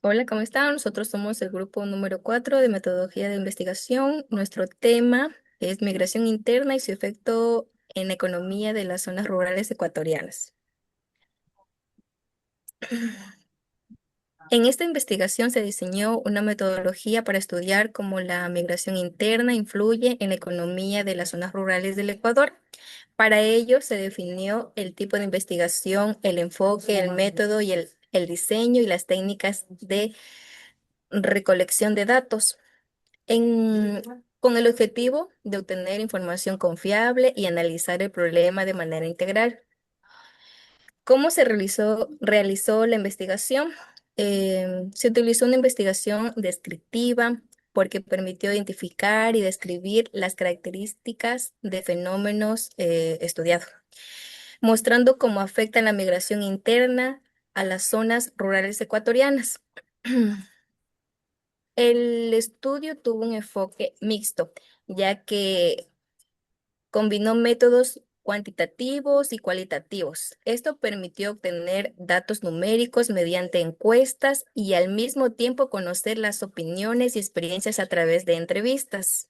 Hola, ¿cómo están? Nosotros somos el grupo número 4 de metodología de investigación. Nuestro tema es migración interna y su efecto en la economía de las zonas rurales ecuatorianas. En esta investigación se diseñó una metodología para estudiar cómo la migración interna influye en la economía de las zonas rurales del Ecuador. Para ello se definió el tipo de investigación, el enfoque, el método y el diseño y las técnicas de recolección de datos. en- con el objetivo de obtener información confiable y analizar el problema de manera integral. ¿Cómo se realizó la investigación? Se utilizó una investigación descriptiva porque permitió identificar y describir las características de fenómenos estudiados, mostrando cómo afecta la migración interna a las zonas rurales ecuatorianas. El estudio tuvo un enfoque mixto, ya que combinó métodos cuantitativos y cualitativos. Esto permitió obtener datos numéricos mediante encuestas y al mismo tiempo conocer las opiniones y experiencias a través de entrevistas.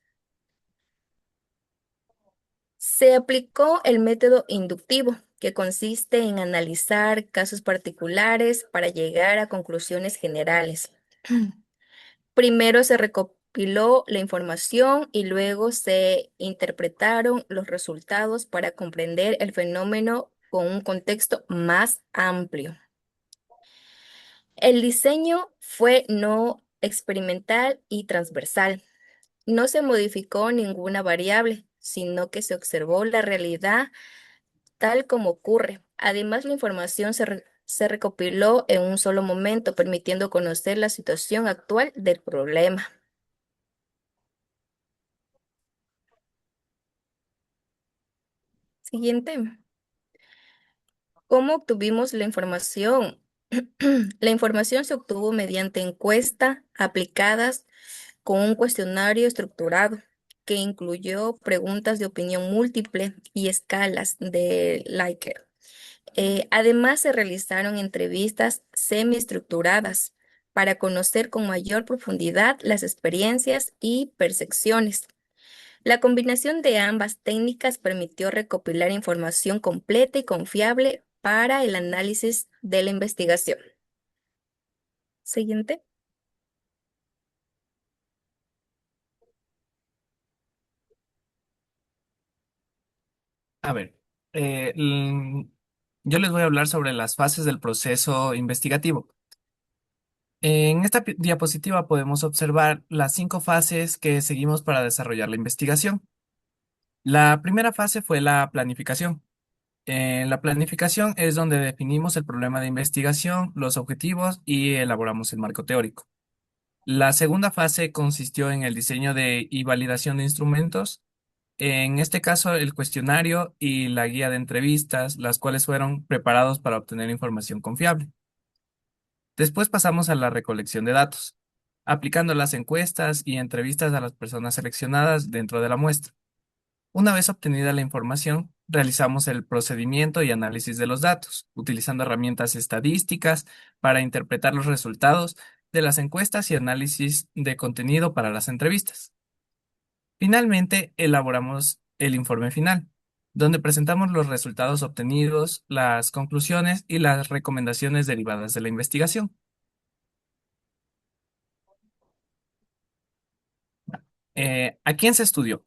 Se aplicó el método inductivo, que consiste en analizar casos particulares para llegar a conclusiones generales. Primero se recopiló la información y luego se interpretaron los resultados para comprender el fenómeno con un contexto más amplio. El diseño fue no experimental y transversal. No se modificó ninguna variable, sino que se observó la realidad tal como ocurre. Además, la información se recopiló en un solo momento, permitiendo conocer la situación actual del problema. Siguiente. ¿Cómo obtuvimos la información? La información se obtuvo mediante encuestas aplicadas con un cuestionario estructurado que incluyó preguntas de opinión múltiple y escalas de Likert. Además, se realizaron entrevistas semiestructuradas para conocer con mayor profundidad las experiencias y percepciones. La combinación de ambas técnicas permitió recopilar información completa y confiable para el análisis de la investigación. Siguiente. A ver, eh, l- yo les voy a hablar sobre las fases del proceso investigativo. En esta diapositiva podemos observar las 5 fases que seguimos para desarrollar la investigación. La primera fase fue la planificación. En la planificación es donde definimos el problema de investigación, los objetivos y elaboramos el marco teórico. La segunda fase consistió en el diseño y validación de instrumentos. En este caso, el cuestionario y la guía de entrevistas, las cuales fueron preparados para obtener información confiable. Después pasamos a la recolección de datos, aplicando las encuestas y entrevistas a las personas seleccionadas dentro de la muestra. Una vez obtenida la información, realizamos el procedimiento y análisis de los datos, utilizando herramientas estadísticas para interpretar los resultados de las encuestas y análisis de contenido para las entrevistas. Finalmente, elaboramos el informe final, donde presentamos los resultados obtenidos, las conclusiones y las recomendaciones derivadas de la investigación. ¿A quién se estudió?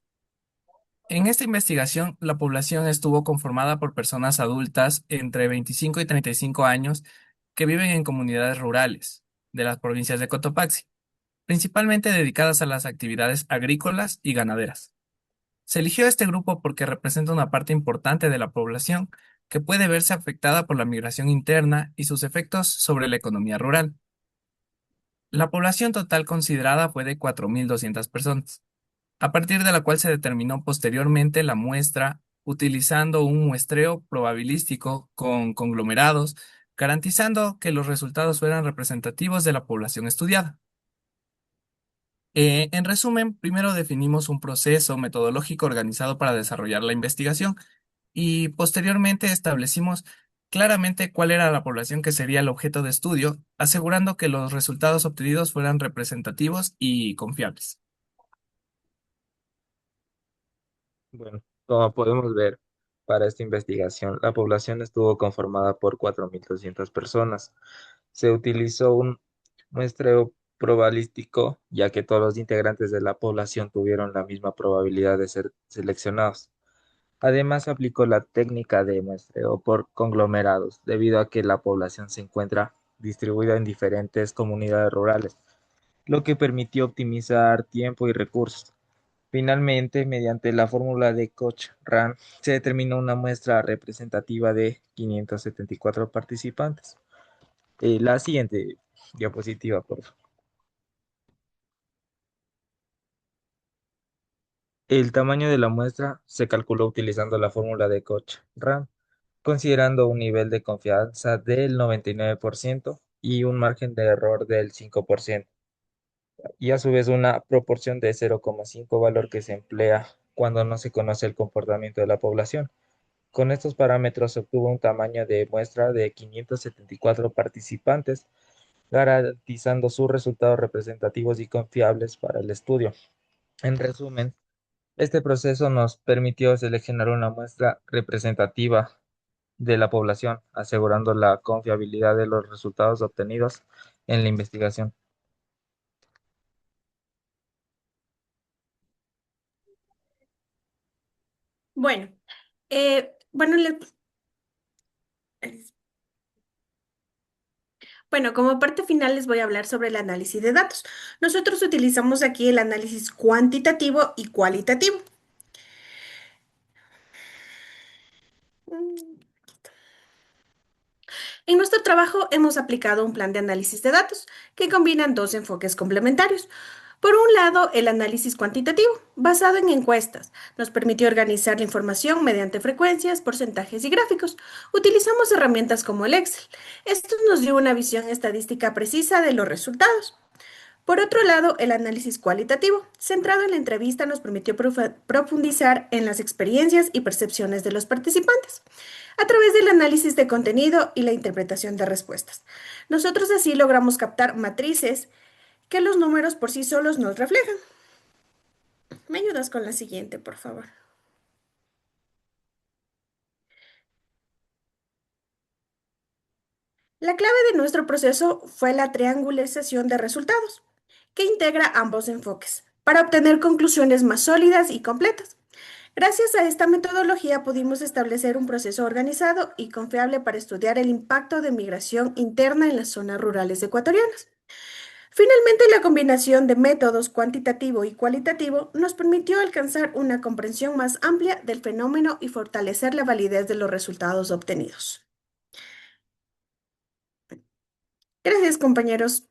En esta investigación, la población estuvo conformada por personas adultas entre 25 y 35 años que viven en comunidades rurales de las provincias de Cotopaxi, principalmente dedicadas a las actividades agrícolas y ganaderas. Se eligió este grupo porque representa una parte importante de la población que puede verse afectada por la migración interna y sus efectos sobre la economía rural. La población total considerada fue de 4.200 personas, a partir de la cual se determinó posteriormente la muestra utilizando un muestreo probabilístico con conglomerados, garantizando que los resultados fueran representativos de la población estudiada. En resumen, primero definimos un proceso metodológico organizado para desarrollar la investigación y posteriormente establecimos claramente cuál era la población que sería el objeto de estudio, asegurando que los resultados obtenidos fueran representativos y confiables. Bueno, como podemos ver, para esta investigación, la población estuvo conformada por 4.200 personas. Se utilizó un muestreo probabilístico, ya que todos los integrantes de la población tuvieron la misma probabilidad de ser seleccionados. Además, se aplicó la técnica de muestreo por conglomerados, debido a que la población se encuentra distribuida en diferentes comunidades rurales, lo que permitió optimizar tiempo y recursos. Finalmente, mediante la fórmula de Koch-Rand, se determinó una muestra representativa de 574 participantes. La siguiente diapositiva, por favor. El tamaño de la muestra se calculó utilizando la fórmula de Koch-Rand, considerando un nivel de confianza del 99% y un margen de error del 5%, y a su vez una proporción de 0,5, valor que se emplea cuando no se conoce el comportamiento de la población. Con estos parámetros se obtuvo un tamaño de muestra de 574 participantes, garantizando sus resultados representativos y confiables para el estudio. En resumen, este proceso nos permitió seleccionar una muestra representativa de la población, asegurando la confiabilidad de los resultados obtenidos en la investigación. Bueno, bueno, bueno, como parte final les voy a hablar sobre el análisis de datos. Nosotros utilizamos aquí el análisis cuantitativo y cualitativo. Mm, En nuestro trabajo hemos aplicado un plan de análisis de datos que combinan dos enfoques complementarios. Por un lado, el análisis cuantitativo, basado en encuestas, nos permitió organizar la información mediante frecuencias, porcentajes y gráficos. Utilizamos herramientas como el Excel. Esto nos dio una visión estadística precisa de los resultados. Por otro lado, el análisis cualitativo, centrado en la entrevista, nos permitió profundizar en las experiencias y percepciones de los participantes a través del análisis de contenido y la interpretación de respuestas. Nosotros así logramos captar matrices que los números por sí solos nos reflejan. ¿Me ayudas con la siguiente, por favor? La clave de nuestro proceso fue la triangularización de resultados, que integra ambos enfoques para obtener conclusiones más sólidas y completas. Gracias a esta metodología pudimos establecer un proceso organizado y confiable para estudiar el impacto de migración interna en las zonas rurales ecuatorianas. Finalmente, la combinación de métodos cuantitativo y cualitativo nos permitió alcanzar una comprensión más amplia del fenómeno y fortalecer la validez de los resultados obtenidos. Gracias, compañeros.